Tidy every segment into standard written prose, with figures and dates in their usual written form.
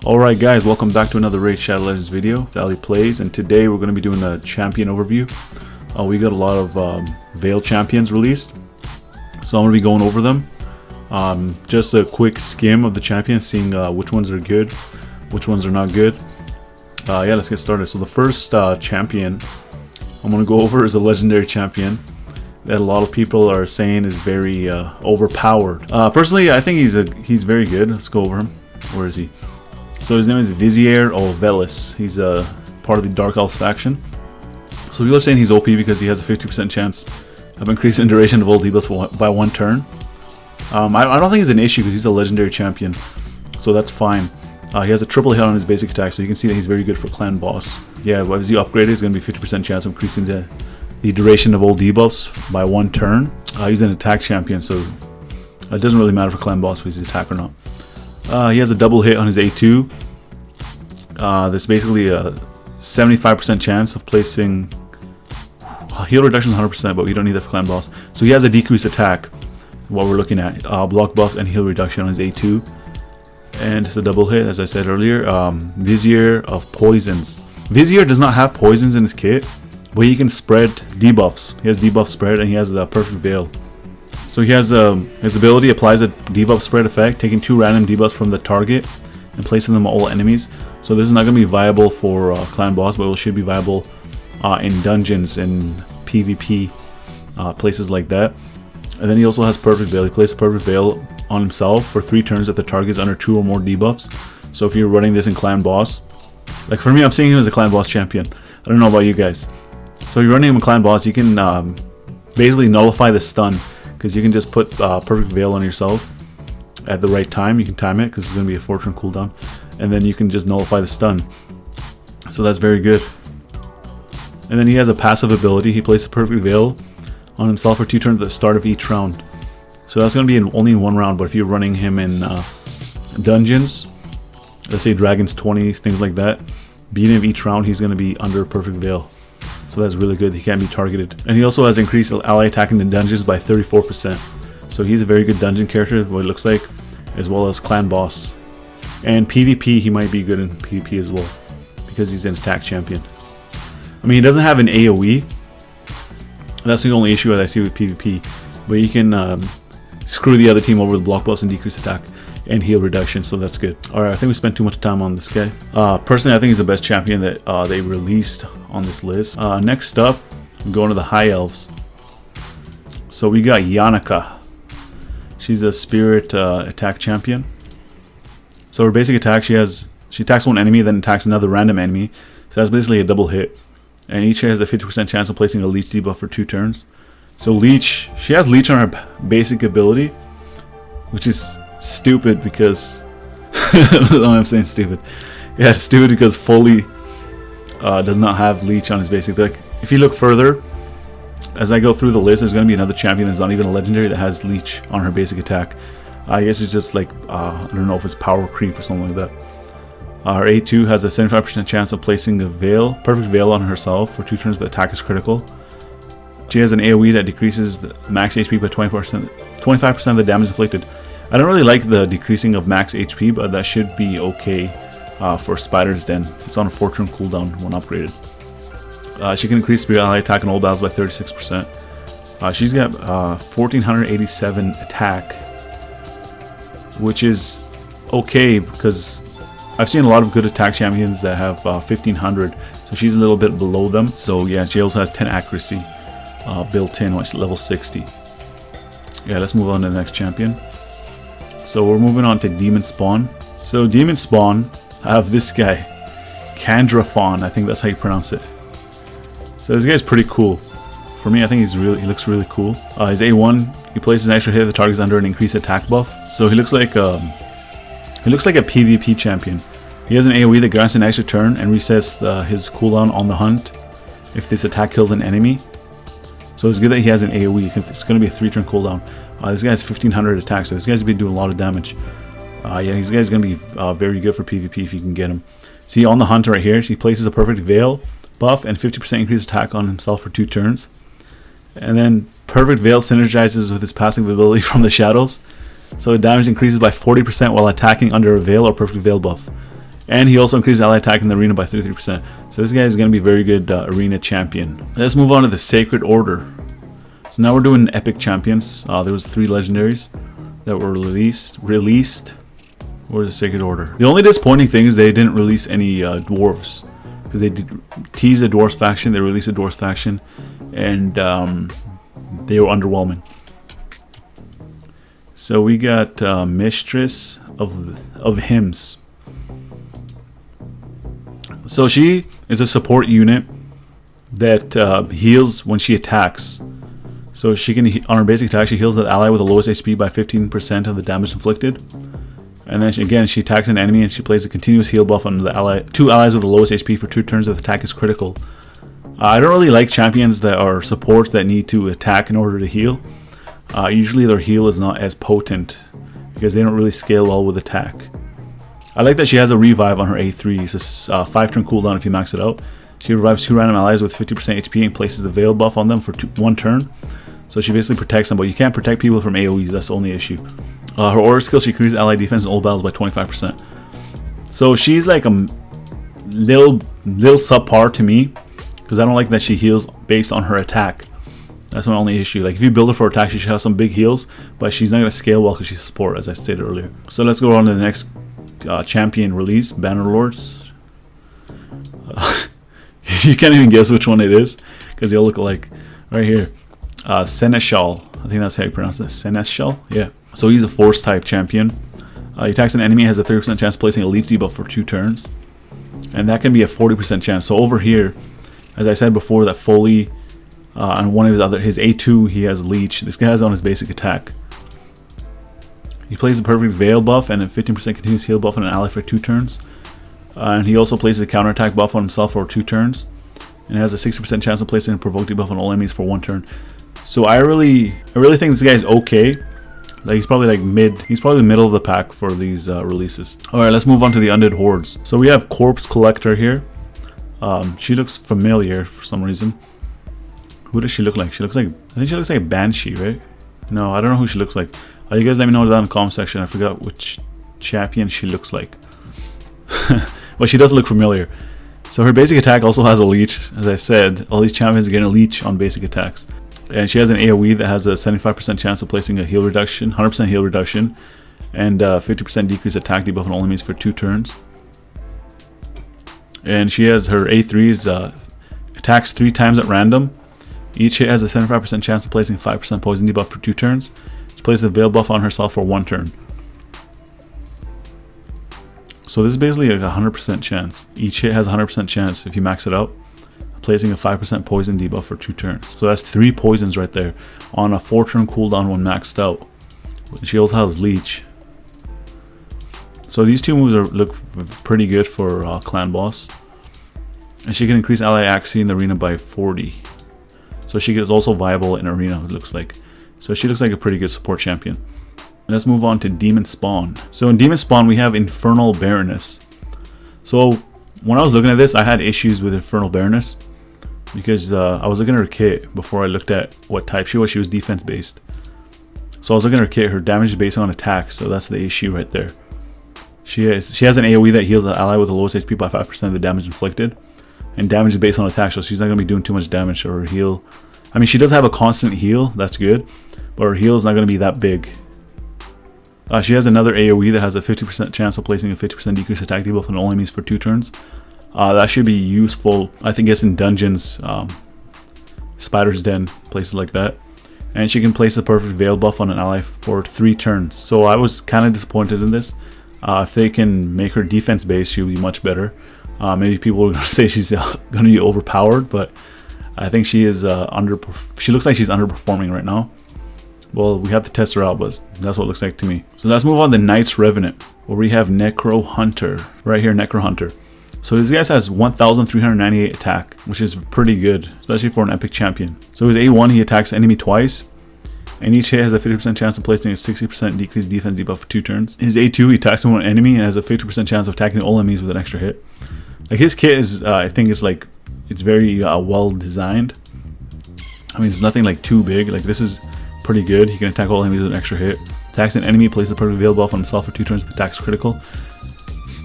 Alright guys, welcome back to another Raid Shadow Legends video. It's Ali Plays, and today we're going to be doing a champion overview. We got a lot of Veil champions released, so I'm going to be going over them. Just a quick skim of the champions, seeing which ones are good, which ones are not good. Yeah, let's get started. So the first champion I'm going to go over is a legendary champion that a lot of people are saying is very overpowered. Personally, I think he's very good. Let's go over him. Where is he? So his name is Vizier of Velis. He's part of the Dark Elves faction. So people are saying he's OP because he has a 50% chance of increasing the duration of all debuffs by one turn. I don't think it's an issue because he's a legendary champion, so that's fine. He has a triple hit on his basic attack, so you can see that he's very good for clan boss. Yeah, as you upgrade it, it's going to be 50% chance of increasing the duration of all debuffs by one turn. He's an attack champion, so it doesn't really matter for clan boss if he's attack or not. He has a double hit on his A2. There's basically a 75% chance of placing heal reduction 100%, but we don't need that for clan boss. So he has a decreased attack. What we're looking at, block buff and heal reduction on his A2, and it's a double hit, as I said earlier. Vizier of Poisons. Vizier does not have poisons in his kit, but he can spread debuffs. He has debuff spread, and he has a perfect veil. So he has his ability applies a debuff spread effect, taking 2 random debuffs from the target and placing them on all enemies. So this is not going to be viable for clan boss, but it should be viable in dungeons and PvP places like that. And then he also has perfect veil. He places a perfect veil on himself for 3 turns if the target is under 2 or more debuffs. So if you're running this in clan boss, like for me, I'm seeing him as a clan boss champion. I don't know about you guys. So if you're running him in clan boss, you can basically nullify the stun, because you can just put perfect veil on yourself at the right time. You can time it because it's going to be a 4-turn cooldown, and then you can just nullify the stun. So that's very good. And then he has a passive ability. He places a perfect veil on himself for 2 turns at the start of each round. So that's going to be only in 1 round, but if you're running him in dungeons, let's say dragons 20, things like that, beating him each round, he's going to be under perfect veil. So that's really good. He can't be targeted. And he also has increased ally attacking in dungeons by 34%. So he's a very good dungeon character, what it looks like, as well as clan boss. And PvP, he might be good in PvP as well, because he's an attack champion. I mean, he doesn't have an AoE. That's the only issue that I see with PvP. But you can screw the other team over with block buffs and decrease attack and heal reduction, so that's good. Alright, I think we spent too much time on this guy. Personally, I think he's the best champion that they released on this list. Next up, I'm going to the High Elves. So we got Annika. She's a spirit attack champion. So her basic attack, she attacks one enemy, then attacks another random enemy. So that's basically a double hit. And each has a 50% chance of placing a leech debuff for 2 turns. So leech, she has leech on her basic ability, which is stupid because I'm saying stupid. Yeah, it's stupid because Foley does not have leech on his basic. Like, if you look further, as I go through the list, there's going to be another champion that's not even a legendary that has leech on her basic attack. I guess it's just like I don't know if it's power creep or something like that. Her A2 has a 75% chance of placing a veil, perfect veil on herself for 2 turns if the attack is critical. She has an AoE that decreases the max HP by 25% of the damage inflicted. I don't really like the decreasing of max HP, but that should be okay for Spider's Den. It's on a 4-turn cooldown when upgraded. She can increase spirit ally attack in all battles by 36%. She's got 1487 attack, which is okay because I've seen a lot of good attack champions that have 1500, so she's a little bit below them. So yeah, she also has 10 accuracy built in, which is level 60. Yeah, let's move on to the next champion. So we're moving on to Demonspawn. So Demonspawn, I have this guy, Candrafon, I think that's how you pronounce it. So this guy's pretty cool. For me, I think he looks really cool. His A1, he places an extra hit if the target is under an increased attack buff. So he looks like a PvP champion. He has an AoE that grants an extra turn and resets his cooldown on the hunt if this attack kills an enemy. So it's good that he has an AoE. It's going to be a 3-turn cooldown. This guy has 1500 attack, so this guy's been doing a lot of damage. Yeah, this guy's going to be very good for PvP if you can get him. See, on the hunt right here, she places a perfect veil buff and 50% increased attack on himself for 2 turns. And then perfect veil synergizes with his passive ability from the shadows. So damage increases by 40% while attacking under a veil or perfect veil buff. And he also increased ally attack in the arena by 33%. So this guy is going to be a very good arena champion. Let's move on to the Sacred Order. So now we're doing epic champions. There was 3 legendaries that were released. Where's the Sacred Order? The only disappointing thing is they didn't release any dwarves. Because they did tease a dwarf faction, they released a dwarf faction, and they were underwhelming. So we got Mistress of Hymns. So she is a support unit that heals when she attacks. So she can, on her basic attack, she heals the ally with the lowest HP by 15% of the damage inflicted. And then again, she attacks an enemy and she plays a continuous heal buff on the ally, 2 allies with the lowest HP for 2 turns if the attack is critical. I don't really like champions that are supports that need to attack in order to heal. Usually their heal is not as potent because they don't really scale well with attack. I like that she has a revive on her A3. It's a 5-turn cooldown if you max it out. She revives 2 random allies with 50% HP and places the veil buff on them for 1 turn. So she basically protects them, but you can't protect people from AoEs, that's the only issue. Her order skill, she increases ally defense in all battles by 25%. So she's like a little subpar to me, because I don't like that she heals based on her attack. That's my only issue. Like if you build her for attack, she should have some big heals, but she's not going to scale well because she's support, as I stated earlier. So let's go on to the next champion release, Bannerlords. You can't even guess which one it is because they all look alike. Right here, Seneschal. I think that's how you pronounce it. Seneschal. Yeah. So he's a force type champion. He attacks an enemy, has a 30% chance of placing a leech debuff for 2 turns, and that can be a 40% chance. So over here, as I said before, that Foley on one of his A2, he has leech. This guy has on his basic attack. He plays a perfect veil buff and a 15% continuous heal buff on an ally for 2 turns. And he also places a counterattack buff on himself for 2 turns. And has a 60% chance of placing a provoke debuff on all enemies for 1 turn. So I really think this guy is okay. Like he's probably like he's probably the middle of the pack for these releases. Alright, let's move on to the Undead Hordes. So we have Corpse Collector here. She looks familiar for some reason. Who does she look like? She looks like, I think she looks like a Banshee, right? No, I don't know who she looks like. You guys let me know down in the comment section. I forgot which champion she looks like. Well, she does look familiar. So her basic attack also has a leech. As I said, all these champions are getting a leech on basic attacks. And she has an AoE that has a 75% chance of placing a heal reduction, 100% heal reduction, and 50% decrease attack debuff on all enemies for 2 turns. And she has her A3s, attacks 3 times at random. Each hit has a 75% chance of placing 5% poison debuff for 2 turns. She places a veil buff on herself for 1 turn. So this is basically like a 100% chance. Each hit has a 100% chance if you max it out, placing a 5% poison debuff for 2 turns. So that's 3 poisons right there on a 4-turn cooldown when maxed out. She also has leech. So these 2 moves look pretty good for clan boss. And she can increase ally accuracy in the arena by 40. So she is also viable in arena, it looks like. So she looks like a pretty good support champion. Let's move on to Demonspawn. So in Demonspawn we have Infernal Baroness. So when I was looking at this, I had issues with Infernal Baroness because I was looking at her kit before I looked at what type she was. She was defense based. So I was looking at her kit. Her damage is based on attack, so that's the issue right there. She has an AoE that heals the ally with the lowest HP by 5% of the damage inflicted, and damage is based on attack, so she's not going to be doing too much damage. So her heal, I mean, she does have a constant heal, that's good, but her heal is not going to be that big. She has another AoE that has a 50% chance of placing a 50% decrease attack debuff on all enemies for 2 turns. That should be useful, I think it's in dungeons, Spider's Den, places like that. And she can place a perfect veil buff on an ally for 3 turns. So I was kind of disappointed in this. If they can make her defense based, she'll be much better. Maybe people are going to say she's going to be overpowered, but I think she is she looks like she's underperforming right now. Well, we have to test her out, but that's what it looks like to me. So let's move on to Knight's Revenant, where we have Necro Hunter. Right here, Necro Hunter. So this guy has 1,398 attack, which is pretty good, especially for an epic champion. So with A1, he attacks the enemy twice, and each hit has a 50% chance of placing a 60% decreased defense debuff for 2 turns. His A2, he attacks one enemy and has a 50% chance of attacking all enemies with an extra hit. Like his kit is, I think it's like, it's very well designed. I mean, it's nothing like too big. Like this is pretty good. He can attack all enemies with an extra hit. Attacks an enemy, places a perfect veil buff on himself for 2 turns if the attack's critical.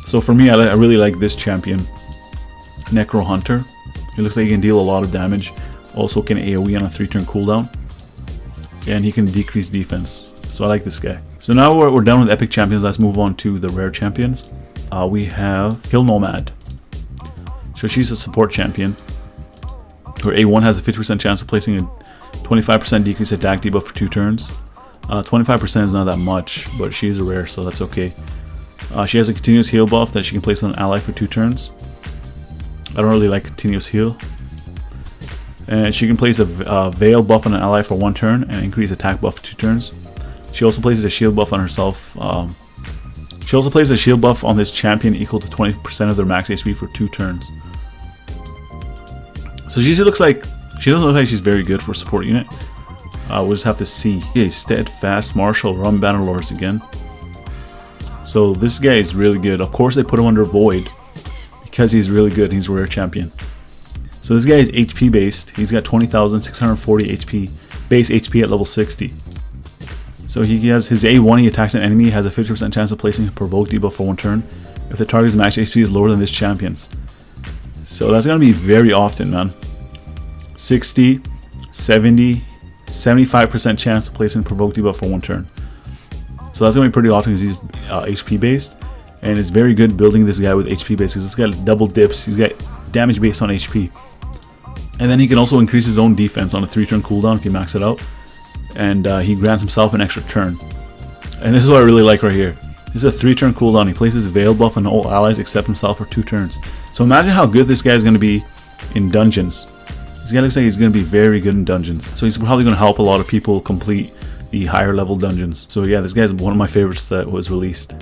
So for me, I really like this champion, Necro Hunter. He looks like he can deal a lot of damage. Also can AoE on a 3-turn cooldown. And he can decrease defense. So I like this guy. So now we're done with epic champions. Let's move on to the rare champions. We have Hill Nomad. So she's a support champion. Her A1 has a 50% chance of placing a 25% decrease attack debuff for 2 turns. 25% is not that much, but she is a rare, so that's okay. She has a continuous heal buff that she can place on an ally for 2 turns. I don't really like continuous heal. And she can place a veil buff on an ally for 1 turn and increase attack buff for 2 turns. She also places a shield buff on herself. She also places a shield buff on this champion equal to 20% of their max HP for 2 turns. So she doesn't look like she's very good for a support unit. We'll just have to see. Okay, Steadfast Marshal, Rum Bannerlords again. So this guy is really good. Of course they put him under Void because he's really good. He's a rare champion. So this guy is HP based. He's got 20,640 HP, base HP at level 60. So he has his A1, he attacks an enemy, has a 50% chance of placing a provoke debuff for 1 turn if the target's max HP is lower than this champion's. So that's going to be very often, man. 60, 70, 75% chance of placing a provoke debuff for 1 turn. So that's going to be pretty often because he's HP based. And it's very good building this guy with HP based because it's got double dips. He's got damage based on HP. And then he can also increase his own defense on a 3-turn cooldown if you max it out. And he grants himself an extra turn. And this is what I really like right here. This is a 3-turn cooldown. He places a veil buff on all allies except himself for 2 turns. So imagine how good this guy is going to be in dungeons. This guy looks like he's going to be very good in dungeons. So he's probably going to help a lot of people complete the higher level dungeons. So yeah, this guy is one of my favorites that was released.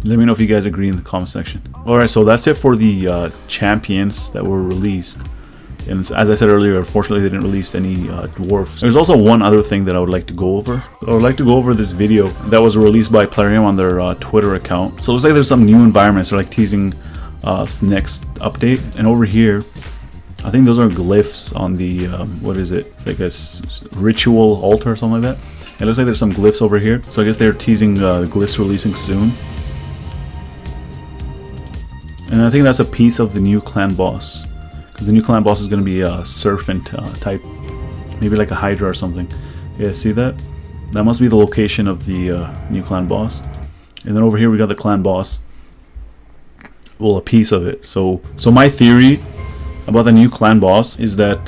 Let me know if you guys agree in the comment section. Alright, so that's it for the champions that were released. And as I said earlier, unfortunately they didn't release any dwarfs. There's also one other thing that I would like to go over. I would like to go over this video that was released by Plarium on their Twitter account. So it looks like there's some new environments. They're like teasing next update. And over here, I think those are glyphs on the, what is it? It's like a ritual altar or something like that. It looks like there's some glyphs over here. So I guess they're teasing glyphs releasing soon. And I think that's a piece of the new clan boss. Because the new clan boss is going to be a serpent type. Maybe like a hydra or something. Yeah, see that? That must be the location of the new clan boss. And then over here we got the clan boss. Well, a piece of it. So my theory about the new clan boss is that...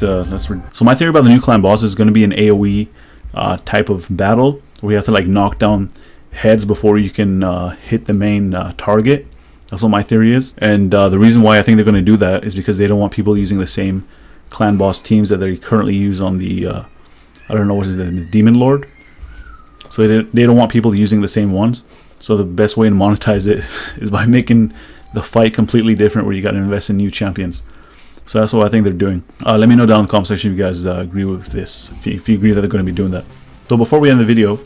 So my theory about the new clan boss is going to be an AoE type of battle. Where you have to like knock down heads before you can hit the main target. That's what my theory is. And the reason why I think they're going to do that is because they don't want people using the same clan boss teams that they currently use on the, I don't know what is it, the Demon Lord. So they don't want people using the same ones. So the best way to monetize it is by making the fight completely different where you got to invest in new champions. So that's what I think they're doing. Let me know down in the comment section if you guys agree with this. If you agree that they're going to be doing that. So before we end the video,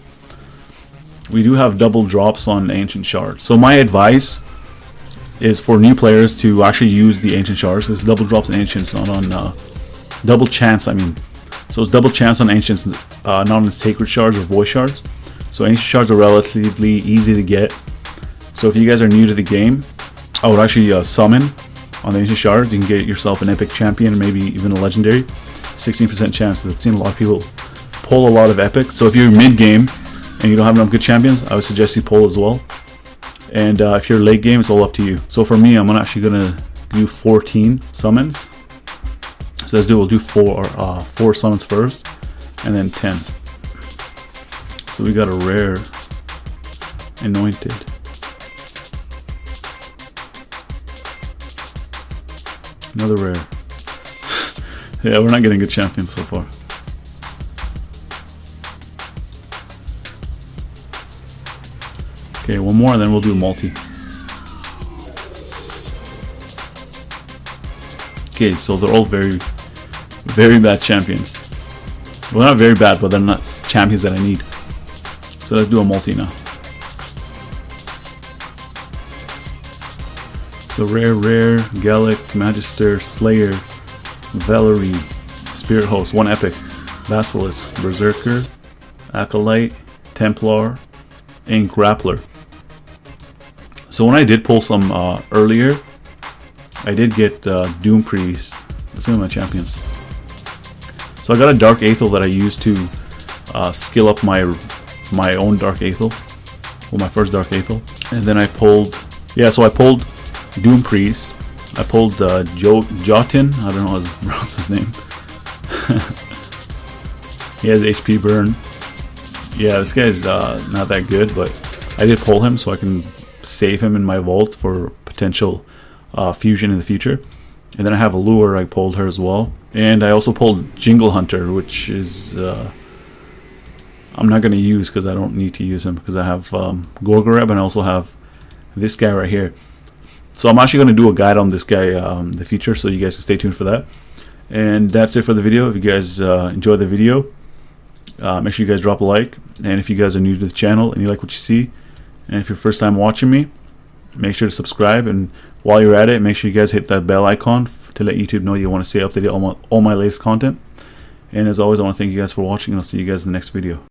we do have double drops on Ancient Shards. So my advice is for new players to actually use the Ancient Shards. Because double drops on Ancients, not on double chance, I mean. So it's double chance on Ancients, not on Sacred Shards or Voice Shards. So Ancient Shards are relatively easy to get. So if you guys are new to the game, I would actually summon on the Ancient Shards. You can get yourself an epic champion, maybe even a legendary. 16% chance. I've seen a lot of people pull a lot of epic. So if you're mid-game and you don't have enough good champions, I would suggest you pull as well. And if you're late game, it's all up to you. So for me, I'm actually gonna do 14 summons. So we'll do four summons first, and then 10. So we got a rare anointed. Another rare. Yeah, we're not getting good champions so far. Okay, one more and then we'll do multi. Okay, so they're all very, very bad champions. Well, not very bad, but they're not champions that I need. So let's do a multi now. So rare, Gallic, Magister, Slayer, Valerie, Spirit Host, one epic, Basilisk, Berserker, Acolyte, Templar, and Grappler. So when I did pull some earlier, I did get Doom Priest. That's some of my champions. So I got a Dark Aethel that I used to skill up my own Dark Aethel. Well, my first Dark Aethel. And then I pulled, yeah, so I pulled Doom Priest. I pulled Jotun. I don't know how to pronounce his name. He has HP burn. Yeah, this guy's not that good, but I did pull him so I can save him in my vault for potential fusion in the future. And then I have a lure. I pulled her as well. And I also pulled Jingle Hunter, which is I'm not going to use because I don't need to use him because I have Gorgoreb and I also have this guy right here. So I'm actually going to do a guide on this guy in the future, so you guys can stay tuned for that. And that's it for the video. If you guys enjoy the video, make sure you guys drop a like. And if you guys are new to the channel and you like what you see, and if you're first time watching me, make sure to subscribe. And while you're at it, make sure you guys hit that bell icon to let YouTube know you want to stay updated on all my latest content. And as always, I want to thank you guys for watching, and I'll see you guys in the next video.